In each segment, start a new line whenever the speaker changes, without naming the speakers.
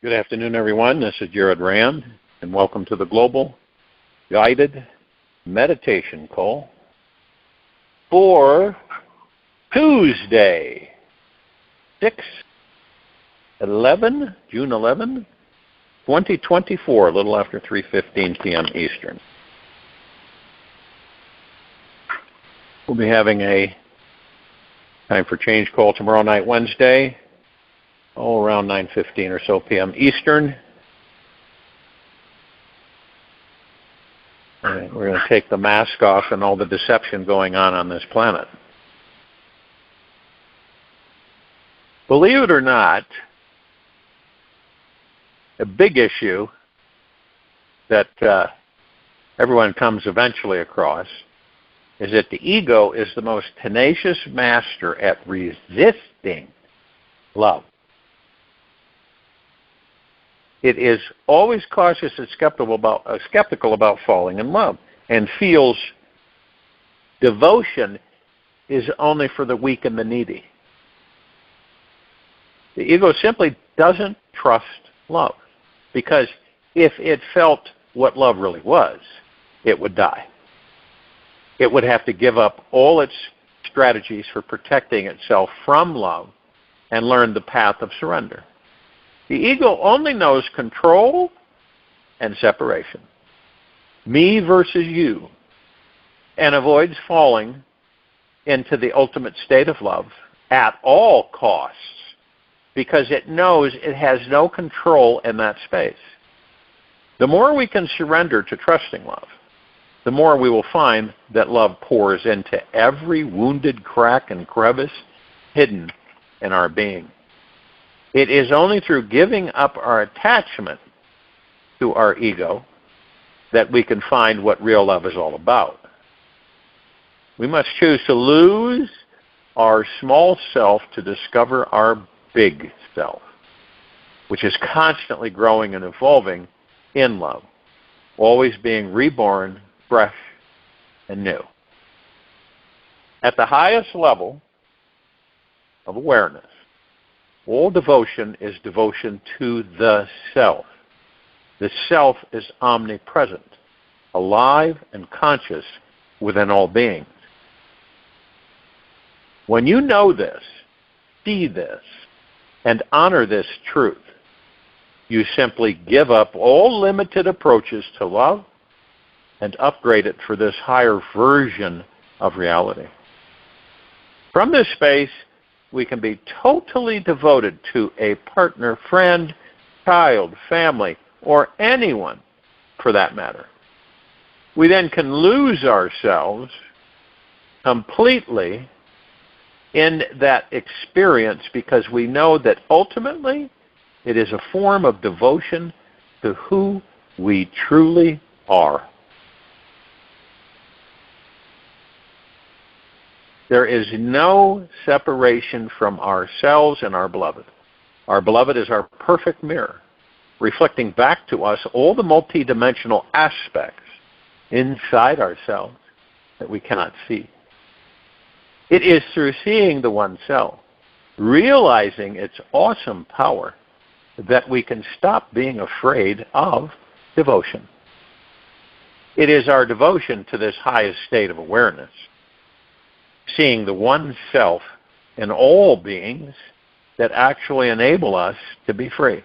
Good afternoon, everyone. This is RAND, and welcome to the Global Guided Meditation Call for Tuesday, June 11, 2024, a little after 3:15 p.m. Eastern. We'll be having a time for change call tomorrow night, Wednesday, around 9:15 or so p.m. Eastern. And we're going to take the mask off and all the deception going on this planet. Believe it or not, a big issue that everyone comes eventually across is that the ego is the most tenacious master at resisting love. It is always cautious and skeptical about falling in love, and feels devotion is only for the weak and the needy. The ego simply doesn't trust love, because if it felt what love really was, it would die. It would have to give up all its strategies for protecting itself from love and learn the path of surrender. The ego only knows control and separation, me versus you, and avoids falling into the ultimate state of love at all costs, because it knows it has no control in that space. The more we can surrender to trusting love, the more we will find that love pours into every wounded crack and crevice hidden in our being. It is only through giving up our attachment to our ego that we can find what real love is all about. We must choose to lose our small self to discover our big self, which is constantly growing and evolving in love, always being reborn, fresh, and new. At the highest level of awareness, all devotion is devotion to the self. The self is omnipresent, alive and conscious within all beings. When you know this, see this, and honor this truth, you simply give up all limited approaches to love and upgrade it for this higher version of reality. From this space, we can be totally devoted to a partner, friend, child, family, or anyone for that matter. We then can lose ourselves completely in that experience, because we know that ultimately it is a form of devotion to who we truly are. There is no separation from ourselves and our beloved. Our beloved is our perfect mirror, reflecting back to us all the multidimensional aspects inside ourselves that we cannot see. It is through seeing the one self, realizing its awesome power, that we can stop being afraid of devotion. It is our devotion to this highest state of awareness, seeing the one self in all beings, that actually enable us to be free.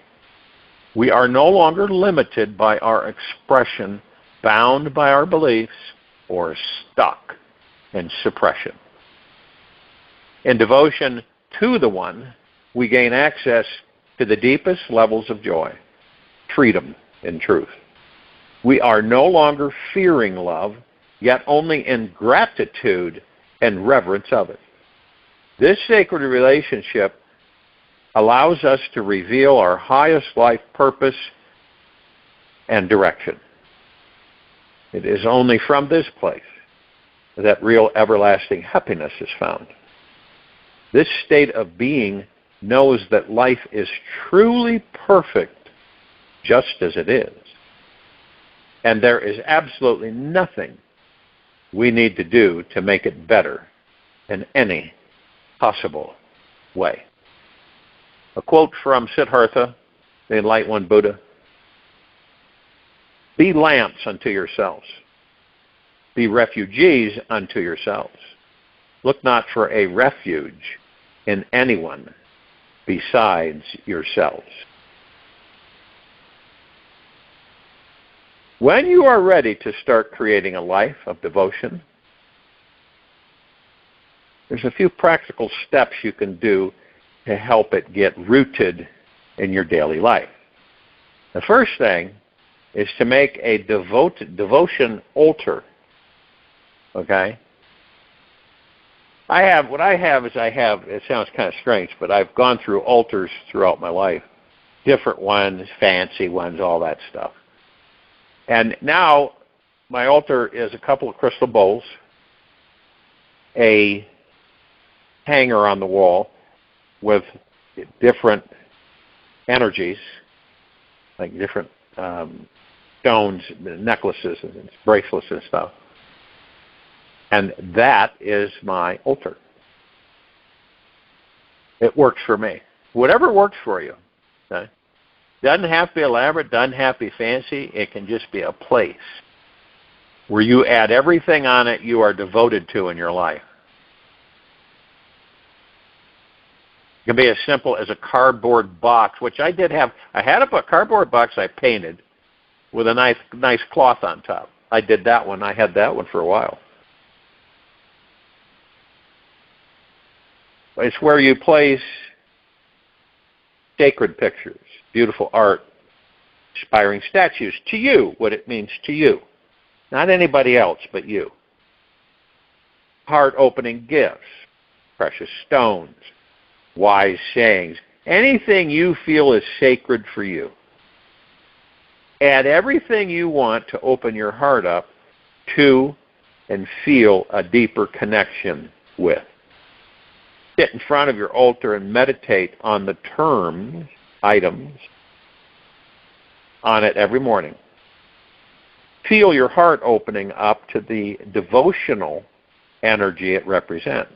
We are no longer limited by our expression, bound by our beliefs, or stuck in suppression. In devotion to the one, we gain access to the deepest levels of joy, freedom in truth. We are no longer fearing love, yet only in gratitude and reverence of it. This sacred relationship allows us to reveal our highest life purpose and direction. It is only from this place that real everlasting happiness is found. This state of being knows that life is truly perfect just as it is, and there is absolutely nothing we need to do to make it better in any possible way. A quote from Siddhartha the Enlightened One Buddha. Be lamps unto yourselves. Be refugees unto yourselves. Look not for a refuge in anyone besides yourselves. When you are ready to start creating a life of devotion, there's a few practical steps you can do to help it get rooted in your daily life. The first thing is to make a devotion altar. Okay? It sounds kind of strange, but I've gone through altars throughout my life. Different ones, fancy ones, all that stuff. And now my altar is a couple of crystal bowls, a hanger on the wall with different energies, like different stones, necklaces, and bracelets and stuff. And that is my altar. It works for me. Whatever works for you. Okay? Doesn't have to be elaborate, doesn't have to be fancy. It can just be a place where you add everything on it you are devoted to in your life. It can be as simple as a cardboard box, which I did have. I had a cardboard box I painted with a nice cloth on top. I did that one. I had that one for a while. It's where you place sacred pictures, beautiful art, inspiring statues to you, what it means to you. Not anybody else but you. Heart-opening gifts, precious stones, wise sayings, anything you feel is sacred for you. Add everything you want to open your heart up to and feel a deeper connection with. Sit in front of your altar and meditate on the terms, items, on it every morning. Feel your heart opening up to the devotional energy it represents.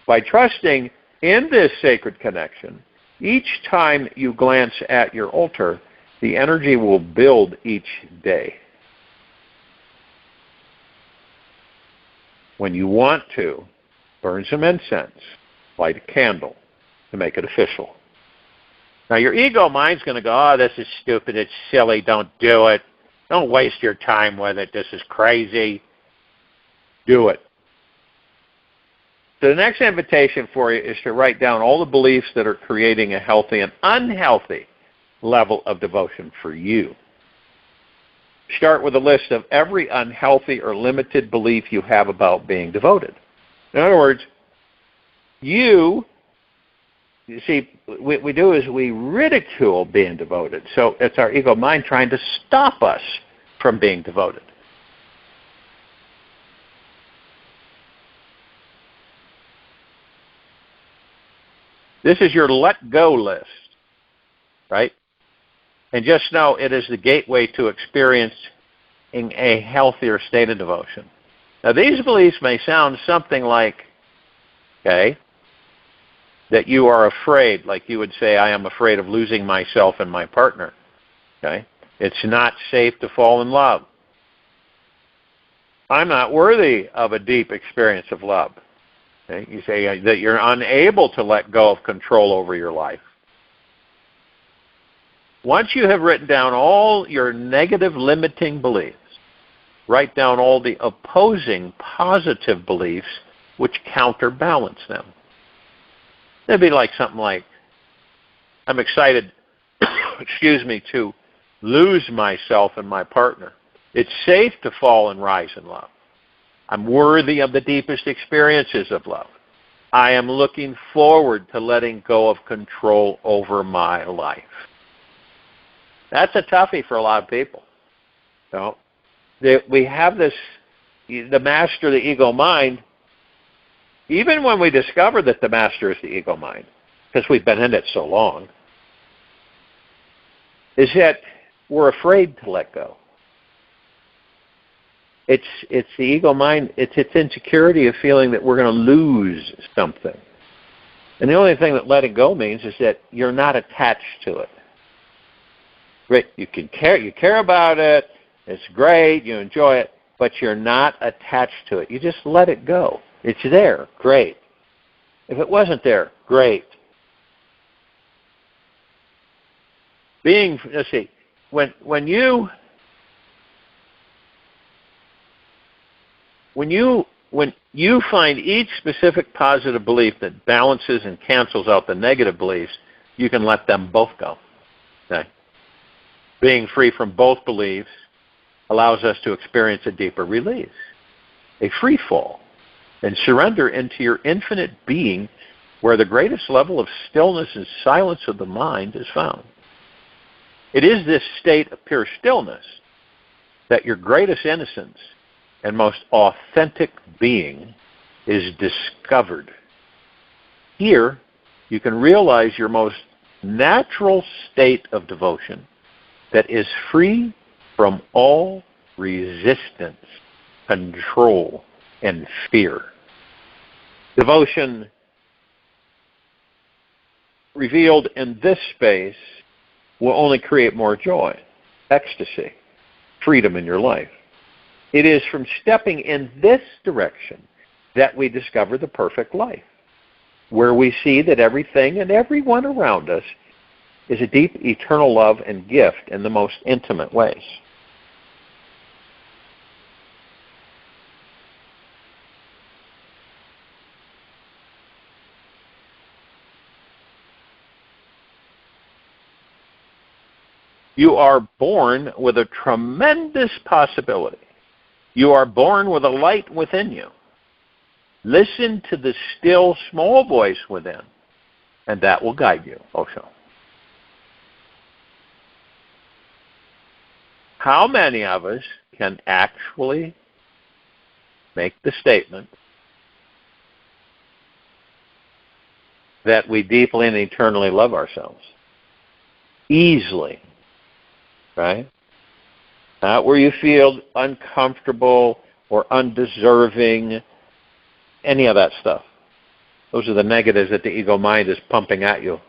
By trusting in this sacred connection, each time you glance at your altar, the energy will build each day. When you want to, burn some incense, light a candle to make it official. Now your ego mind's going to go, oh, this is stupid, it's silly, don't do it. Don't waste your time with it, this is crazy. Do it. So the next invitation for you is to write down all the beliefs that are creating a healthy and unhealthy level of devotion for you. Start with a list of every unhealthy or limited belief you have about being devoted. In other words, you see, what we do is we ridicule being devoted. So it's our ego mind trying to stop us from being devoted. This is your let go list, right? And just know it is the gateway to experiencing a healthier state of devotion. Now these beliefs may sound something like, okay, that you are afraid, like you would say, I am afraid of losing myself and my partner. Okay? It's not safe to fall in love. I'm not worthy of a deep experience of love. Okay? You say that you're unable to let go of control over your life. Once you have written down all your negative limiting beliefs, write down all the opposing positive beliefs which counterbalance them. It'd be like something like, I'm excited, to lose myself and my partner. It's safe to fall and rise in love. I'm worthy of the deepest experiences of love. I am looking forward to letting go of control over my life. That's a toughie for a lot of people. So, we have this, the master of the ego mind. Even when we discover that the master is the ego mind, because we've been in it so long, is that we're afraid to let go. It's the ego mind, it's its insecurity of feeling that we're going to lose something. And the only thing that letting go means is that you're not attached to it. great. You care about it. It's great. You enjoy it, but you're not attached to it. You just let it go. It's there. Great. If it wasn't there, great. Let's see, when you find each specific positive belief that balances and cancels out the negative beliefs, you can let them both go. Okay? Being free from both beliefs allows us to experience a deeper release, a free fall, and surrender into your infinite being where the greatest level of stillness and silence of the mind is found. It is this state of pure stillness that your greatest innocence and most authentic being is discovered. Here, you can realize your most natural state of devotion that is free from all resistance, control, and fear. Devotion revealed in this space will only create more joy, ecstasy, freedom in your life. It is from stepping in this direction that we discover the perfect life, where we see that everything and everyone around us is a deep, eternal love and gift in the most intimate ways. You are born with a tremendous possibility. You are born with a light within you. Listen to the still, small voice within, and that will guide you also. How many of us can actually make the statement that we deeply and eternally love ourselves? Easily. Right? Not where you feel uncomfortable or undeserving, any of that stuff. Those are the negatives that the ego mind is pumping at you.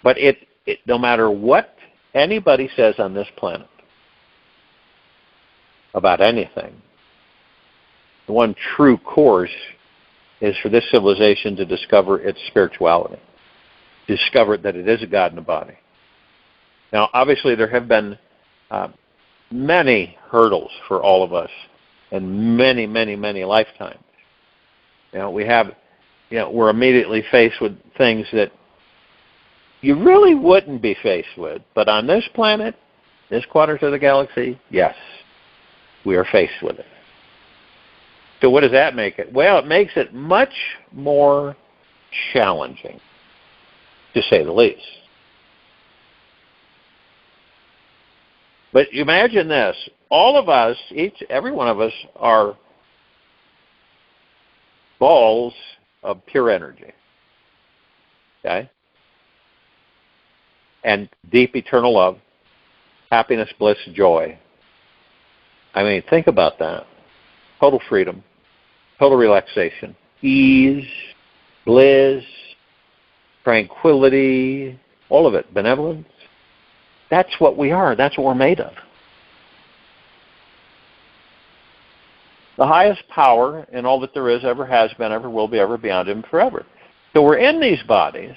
But it no matter what anybody says on this planet about anything, the one true course is for this civilization to discover its spirituality. Discover that it is a God in a body. Now, obviously, there have been many hurdles for all of us in many, many, many lifetimes. We're immediately faced with things that you really wouldn't be faced with. But on this planet, this quadrant of the galaxy, yes, we are faced with it. So what does that make it? Well, it makes it much more challenging, to say the least. But imagine this. All of us, every one of us, are balls of pure energy. Okay? And deep eternal love, happiness, bliss, joy. I mean, think about that. Total freedom, total relaxation, ease, bliss, tranquility, all of it, benevolence. That's what we are. That's what we're made of. The highest power in all that there is, ever has been, ever will be, ever beyond Him forever. So we're in these bodies,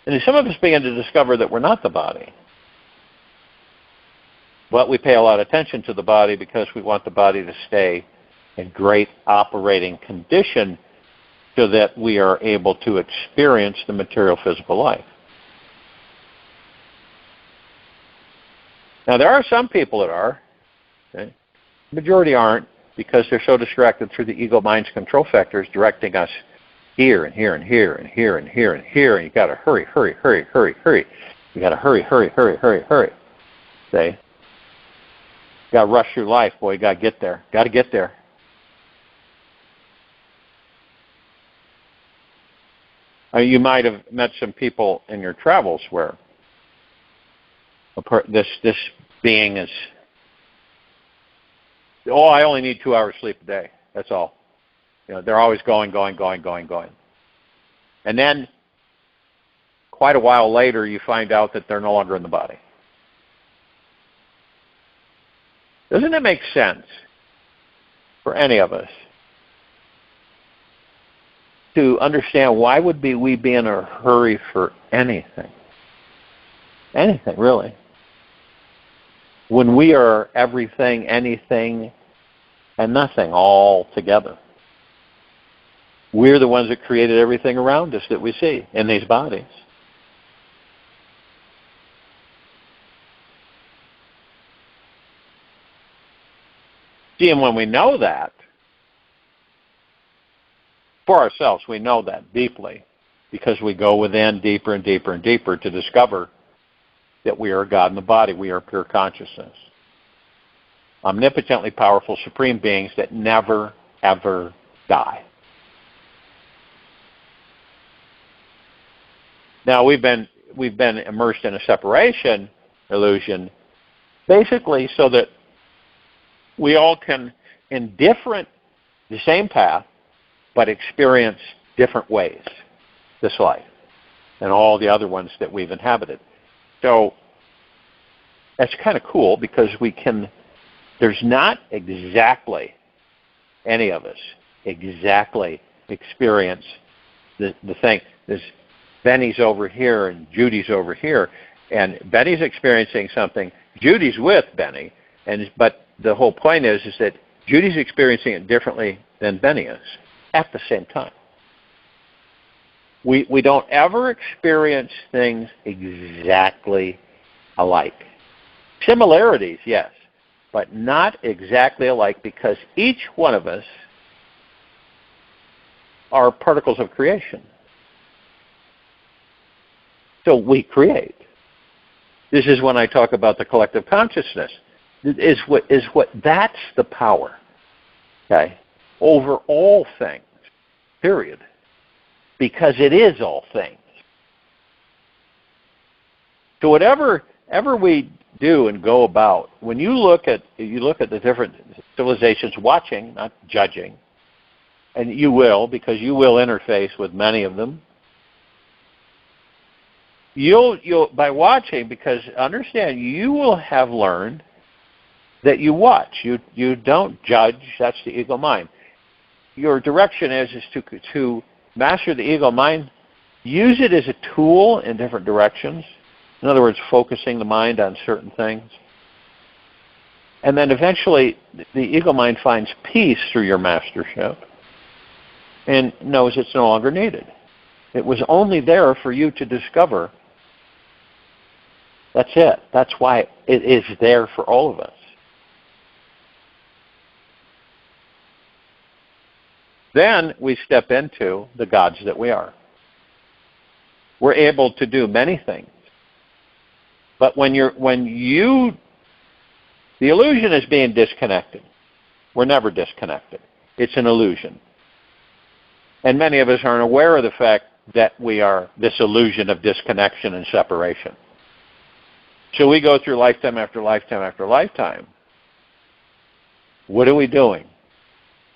and some of us begin to discover that we're not the body. But we pay a lot of attention to the body because we want the body to stay in great operating condition so that we are able to experience the material physical life. Now, there are some people that are. Okay? The majority aren't, because they're so distracted through the ego mind's control factors directing us here and here and here and here and here and here, and you've got to hurry, hurry, hurry, hurry, hurry. You've got to hurry, hurry, hurry, hurry, hurry. See? You got to rush through life, boy. You got to get there. Got to get there. You might have met some people in your travels where this being is, I only need 2 hours sleep a day. That's all. They're always going. And then quite a while later you find out that they're no longer in the body. Doesn't it make sense for any of us to understand why would we be in a hurry for anything? Anything, really. When we are everything, anything, and nothing all together. We're the ones that created everything around us that we see in these bodies. See, and when we know that, for ourselves, we know that deeply because we go within deeper and deeper and deeper to discover that we are God in the body. We are pure consciousness. Omnipotently powerful supreme beings that never, ever die. Now, we've been immersed in a separation illusion basically so that we all can, in the same path, but experience different ways this life and all the other ones that we've inhabited. So that's kind of cool because there's not exactly any of us exactly experience the thing. There's Benny's over here and Judy's over here, and Benny's experiencing something. Judy's with Benny, but the whole point is that Judy's experiencing it differently than Benny is at the same time. We don't ever experience things exactly alike. Similarities, yes, but not exactly alike because each one of us are particles of creation. So we create. This is when I talk about the collective consciousness. That's the power, okay, over all things, period. Because it is all things. So whatever we do and go about, when you look at the different civilizations watching, not judging, and you will, because you will interface with many of them, you'll by watching, because understand, you will have learned that you watch. You don't judge. That's the ego mind. Your direction is to master the ego mind, use it as a tool in different directions. In other words, focusing the mind on certain things. And then eventually the ego mind finds peace through your mastership and knows it's no longer needed. It was only there for you to discover. That's it. That's why it is there for all of us. Then we step into the gods that we are. We're able to do many things. But the illusion is being disconnected. We're never disconnected. It's an illusion. And many of us aren't aware of the fact that we are this illusion of disconnection and separation. So we go through lifetime after lifetime after lifetime. What are we doing?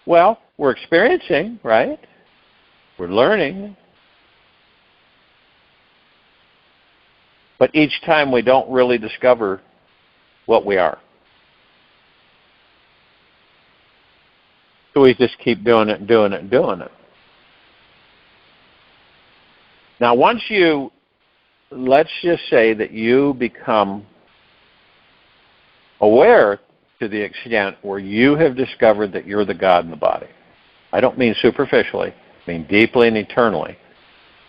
Well, we're experiencing, right? We're learning. But each time we don't really discover what we are. So we just keep doing it and doing it and doing it. Now let's just say that you become aware to the extent where you have discovered that you're the God in the body. I don't mean superficially, I mean deeply and eternally.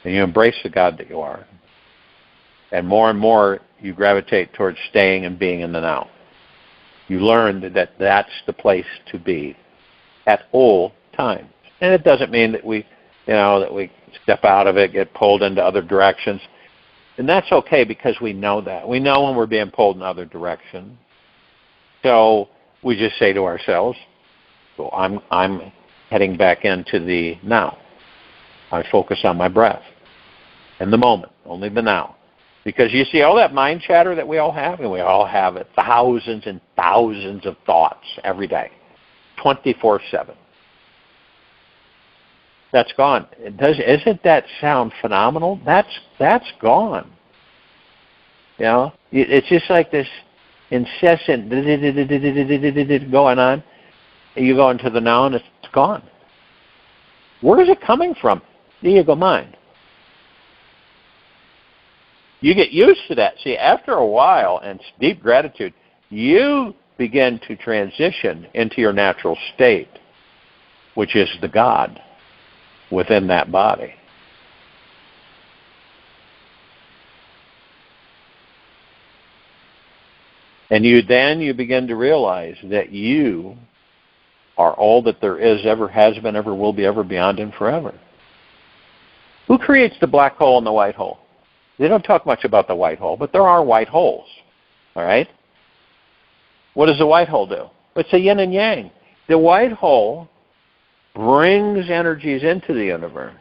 And you embrace the God that you are. And more you gravitate towards staying and being in the now. You learn that that's the place to be at all times. And it doesn't mean that we step out of it, get pulled into other directions. And that's okay because we know that. We know when we're being pulled in other directions. So we just say to ourselves, well, I'm heading back into the now. I focus on my breath and the moment, only the now. Because you see all that mind chatter that we all have, and we all have it, thousands and thousands of thoughts every day, 24/7. That's gone. Isn't that sound phenomenal? That's gone. You know, it's just like this incessant going on. You go into the now and it's gone. Where is it coming from? The ego mind. You get used to that. See, after a while and deep gratitude, you begin to transition into your natural state, which is the God within that body. And you begin to realize that you are all that there is, ever has been, ever will be, ever beyond, and forever. Who creates the black hole and the white hole? They don't talk much about the white hole, but there are white holes. All right? What does the white hole do? It's a yin and yang. The white hole brings energies into the universe.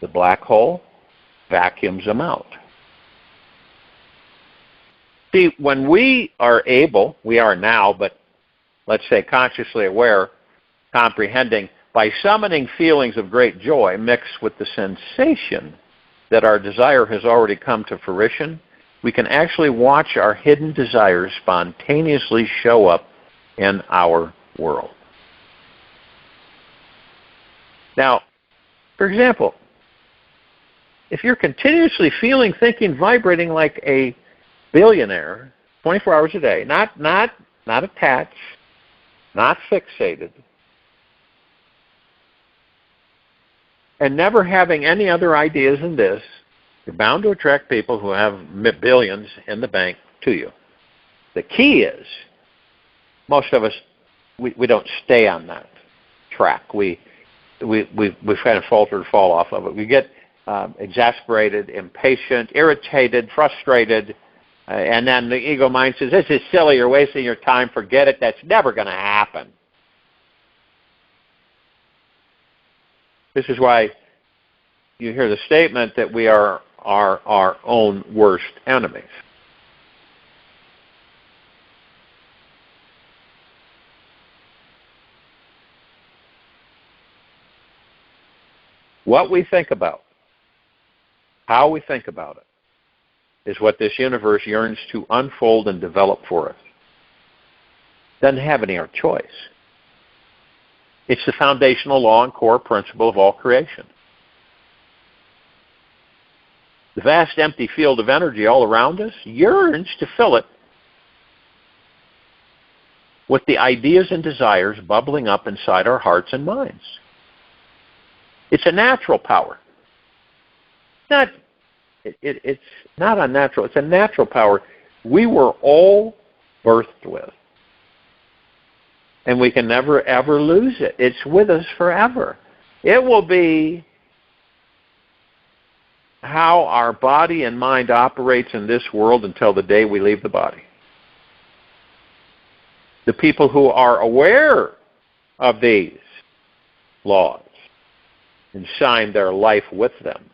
The black hole vacuums them out. See, when we are able, we are now, but let's say consciously aware, comprehending, by summoning feelings of great joy mixed with the sensation that our desire has already come to fruition, we can actually watch our hidden desires spontaneously show up in our world. Now, for example, if you're continuously feeling, thinking, vibrating like a billionaire 24 hours a day, not attached, not fixated, and never having any other ideas than this, you're bound to attract people who have billions in the bank to you. The key is, most of us, we don't stay on that track. We kind of falter and fall off of it. We get exasperated, impatient, irritated, frustrated, and then the ego mind says, this is silly, you're wasting your time, forget it, that's never going to happen. This is why you hear the statement that we are our own worst enemies. What we think about, how we think about it, is what this universe yearns to unfold and develop for us. Doesn't have any other choice. It's the foundational law and core principle of all creation. The vast empty field of energy all around us yearns to fill it with the ideas and desires bubbling up inside our hearts and minds. It's a natural power. It's not unnatural. It's a natural power we were all birthed with. And we can never, ever lose it. It's with us forever. It will be how our body and mind operates in this world until the day we leave the body. The people who are aware of these laws and shine their life with them,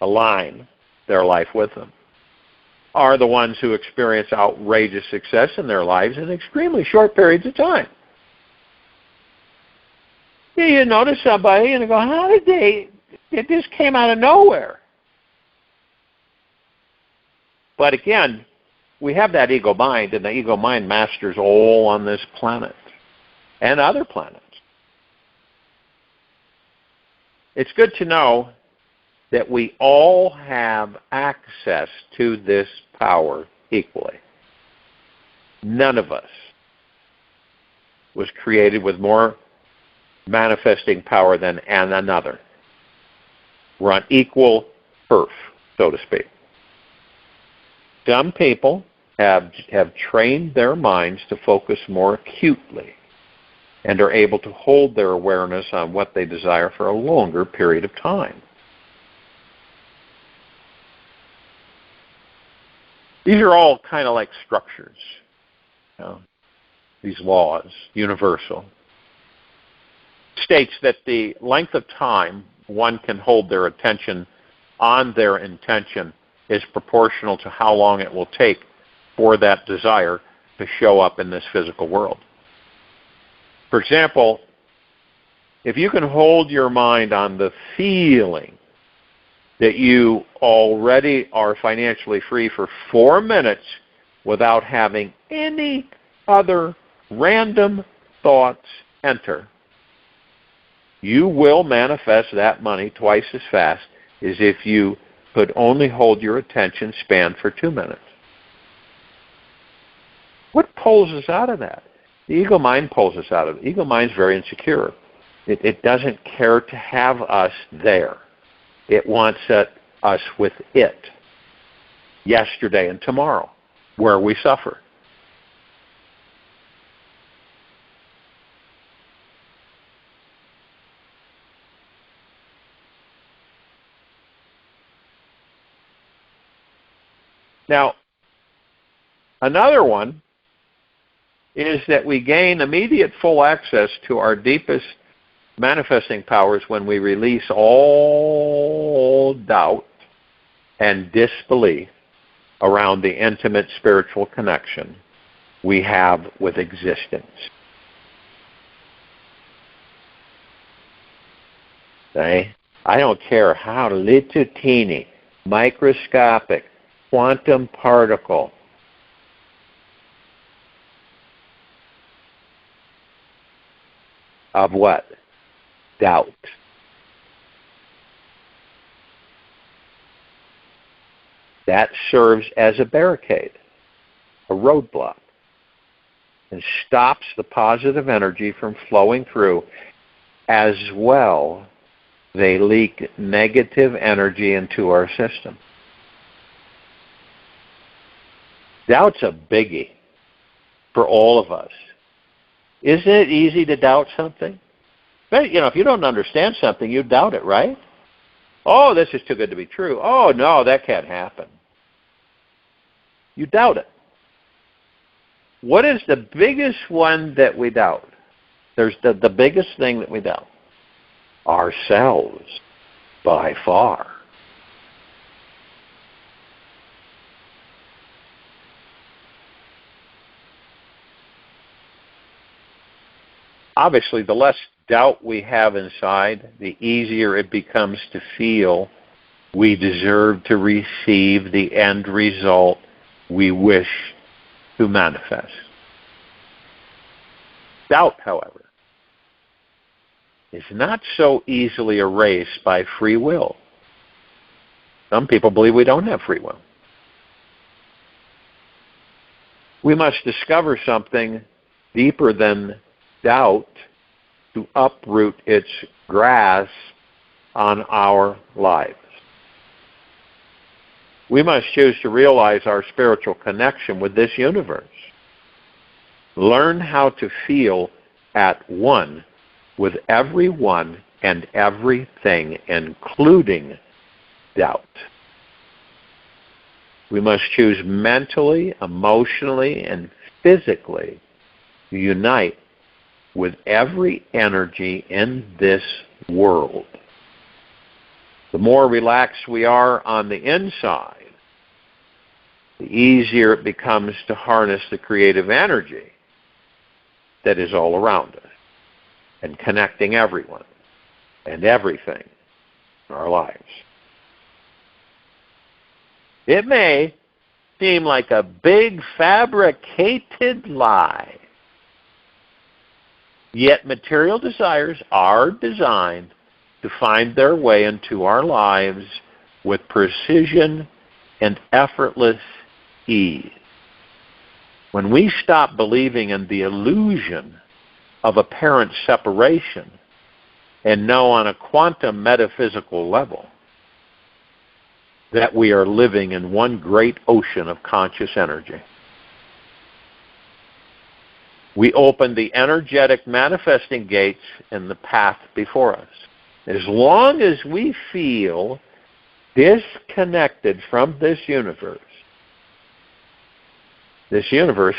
align their life with them, are the ones who experience outrageous success in their lives in extremely short periods of time. You notice somebody and you go, how did it just came out of nowhere. But again, we have that ego mind, and the ego mind masters all on this planet and other planets. It's good to know that we all have access to this power equally. None of us was created with more manifesting power than another. We're on equal turf, so to speak. Some people have trained their minds to focus more acutely and are able to hold their awareness on what they desire for a longer period of time. These are all kind of like structures, you know, these laws, universal. States that the length of time one can hold their attention on their intention is proportional to how long it will take for that desire to show up in this physical world. For example, if you can hold your mind on the feeling that you already are financially free for 4 minutes without having any other random thoughts enter, you will manifest that money twice as fast as if you could only hold your attention span for 2 minutes. What pulls us out of that? The ego mind pulls us out of it. The ego mind's very insecure. It doesn't care to have us there. It wants us with it, yesterday and tomorrow, where we suffer. Now, another one is that we gain immediate full access to our deepest manifesting powers when we release all doubt and disbelief around the intimate spiritual connection we have with existence. Okay? I don't care how little teeny, microscopic, quantum particle of what? Doubt. That serves as a barricade, a roadblock, and stops the positive energy from flowing through. As well, they leak negative energy into our system. Doubt's a biggie for all of us. Isn't it easy to doubt something? But, if you don't understand something, you doubt it, right? Oh, this is too good to be true. Oh, no, that can't happen. You doubt it. What is the biggest one that we doubt? There's the biggest thing that we doubt. Ourselves, by far. Obviously, the less doubt we have inside, the easier it becomes to feel we deserve to receive the end result we wish to manifest. Doubt, however, is not so easily erased by free will. Some people believe we don't have free will. We must discover something deeper than doubt to uproot its grasp on our lives. We must choose to realize our spiritual connection with this universe. Learn how to feel at one with everyone and everything, including doubt. We must choose mentally, emotionally, and physically to unite with every energy in this world. The more relaxed we are on the inside, the easier it becomes to harness the creative energy that is all around us and connecting everyone and everything in our lives. It may seem like a big fabricated lie, yet material desires are designed to find their way into our lives with precision and effortless ease. When we stop believing in the illusion of apparent separation and know on a quantum metaphysical level that we are living in one great ocean of conscious energy, we open the energetic manifesting gates in the path before us. As long as we feel disconnected from this universe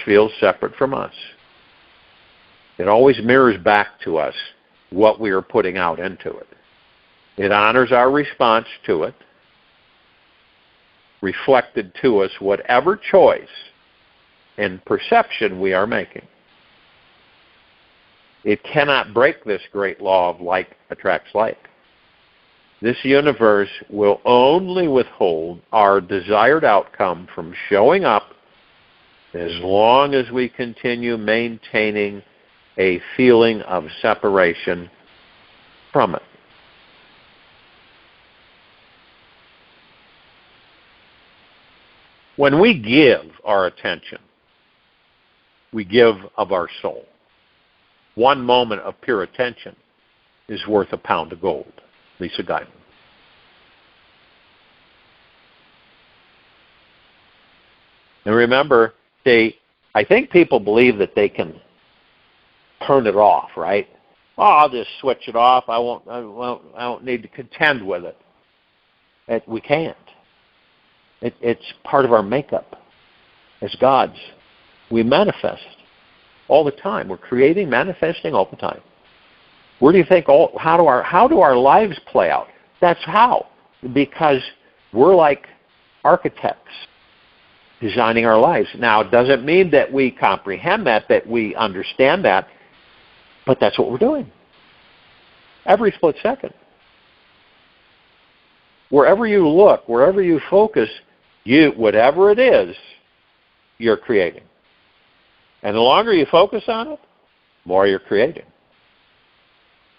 feels separate from us. It always mirrors back to us what we are putting out into it. It honors our response to it, reflected to us whatever choice and perception we are making. It cannot break this great law of like attracts like. This universe will only withhold our desired outcome from showing up as long as we continue maintaining a feeling of separation from it. When we give our attention, we give of our soul. One moment of pure attention is worth a pound of gold. Lisa Guyman. And remember, I think people believe that they can turn it off, right? Oh, I'll just switch it off. I won't need to contend with it. We can't. It's part of our makeup as gods. We manifest all the time. We're creating, manifesting all the time. Where do you think how do our lives play out? That's how. Because we're like architects designing our lives. Now, it doesn't mean that we comprehend that we understand that, but that's what we're doing. Every split second. Wherever you look, wherever you focus, whatever it is, you're creating. And the longer you focus on it, the more you're creating.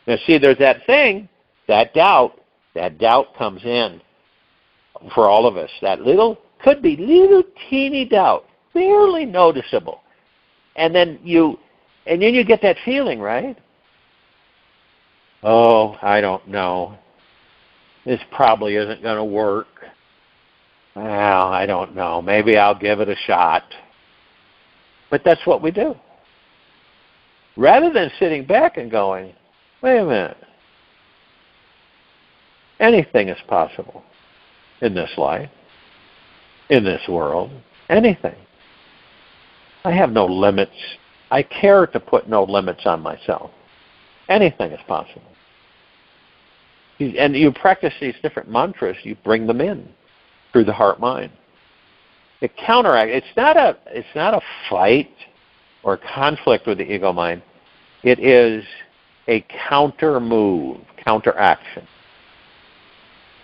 Now see, there's that thing, that doubt comes in for all of us. That could be little teeny doubt, barely noticeable. And then you get that feeling, right? Oh, I don't know. This probably isn't going to work. Well, I don't know. Maybe I'll give it a shot. But that's what we do. Rather than sitting back and going, wait a minute. Anything is possible in this life, in this world, anything. I have no limits. I care to put no limits on myself. Anything is possible. And you practice these different mantras, you bring them in through the heart-mind. It counteracts. It's not a fight or conflict with the ego mind. It is a counter move, counteraction,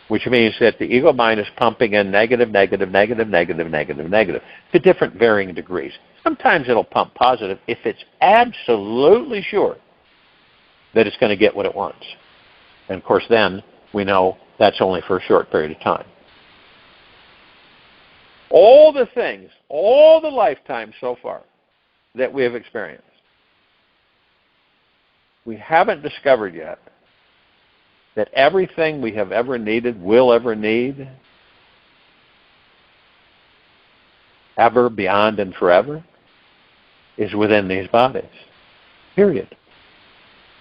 which means that the ego mind is pumping in negative to different varying degrees. Sometimes it'll pump positive if it's absolutely sure that it's going to get what it wants. And of course then we know that's only for a short period of time. All the things, all the lifetimes so far that we have experienced, we haven't discovered yet that everything we have ever needed, will ever need, ever, beyond, and forever, is within these bodies. Period.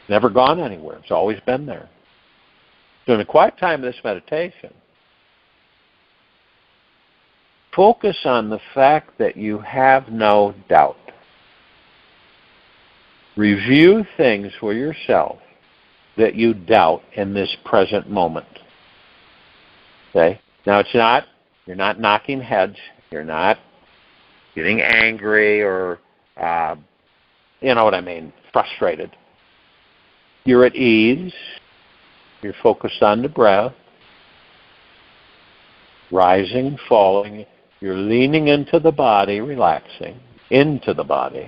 Never gone anywhere. It's always been there. During the quiet time of this meditation, focus on the fact that you have no doubt. Review things for yourself that you doubt in this present moment. Okay? Now you're not knocking heads, you're not getting angry or, you know what I mean, frustrated. You're at ease, you're focused on the breath, rising, falling, you're leaning into the body, relaxing, into the body,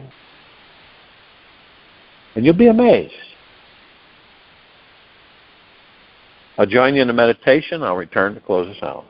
and you'll be amazed. I'll join you in the meditation. I'll return to close us out.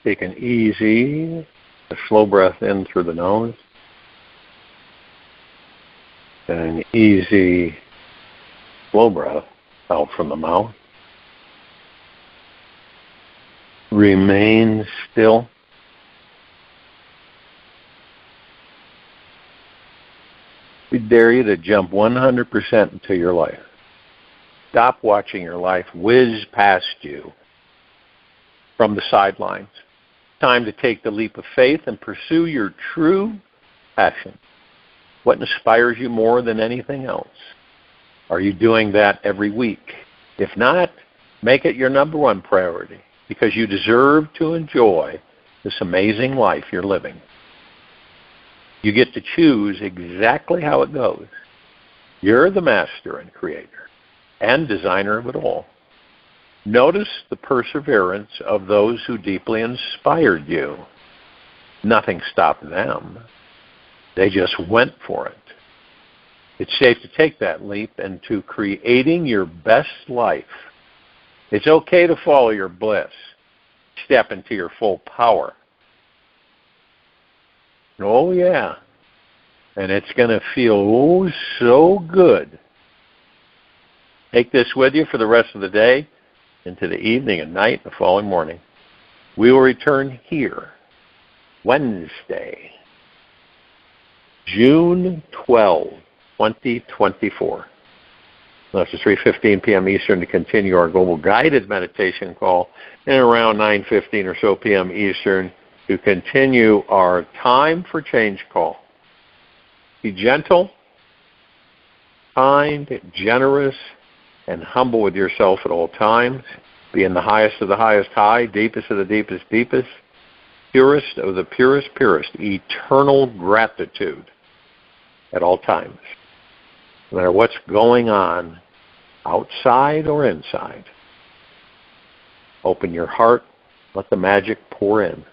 Take an easy, a slow breath in through the nose. And an easy, slow breath out from the mouth. Remain still. We dare you to jump 100% into your life. Stop watching your life whiz past you from the sidelines. Time to take the leap of faith and pursue your true passion. What inspires you more than anything else? Are you doing that every week? If not, make it your number one priority, because you deserve to enjoy this amazing life you're living. You get to choose exactly how it goes. You're the master and creator and designer of it all. Notice the perseverance of those who deeply inspired you. Nothing stopped them. They just went for it. It's safe to take that leap into creating your best life. It's okay to follow your bliss. Step into your full power. Oh, yeah. And it's going to feel so good. Take this with you for the rest of the day, into the evening and night, the following morning. We will return here Wednesday, June 12, 2024. That's 3:15 p.m. Eastern to continue our global guided meditation call, and around 9:15 or so p.m. Eastern to continue our time for change call. Be gentle, kind, generous, and humble with yourself at all times. Be in the highest of the highest high, deepest of the deepest deepest, purest of the purest purest, eternal gratitude at all times. No matter what's going on, outside or inside, open your heart, let the magic pour in.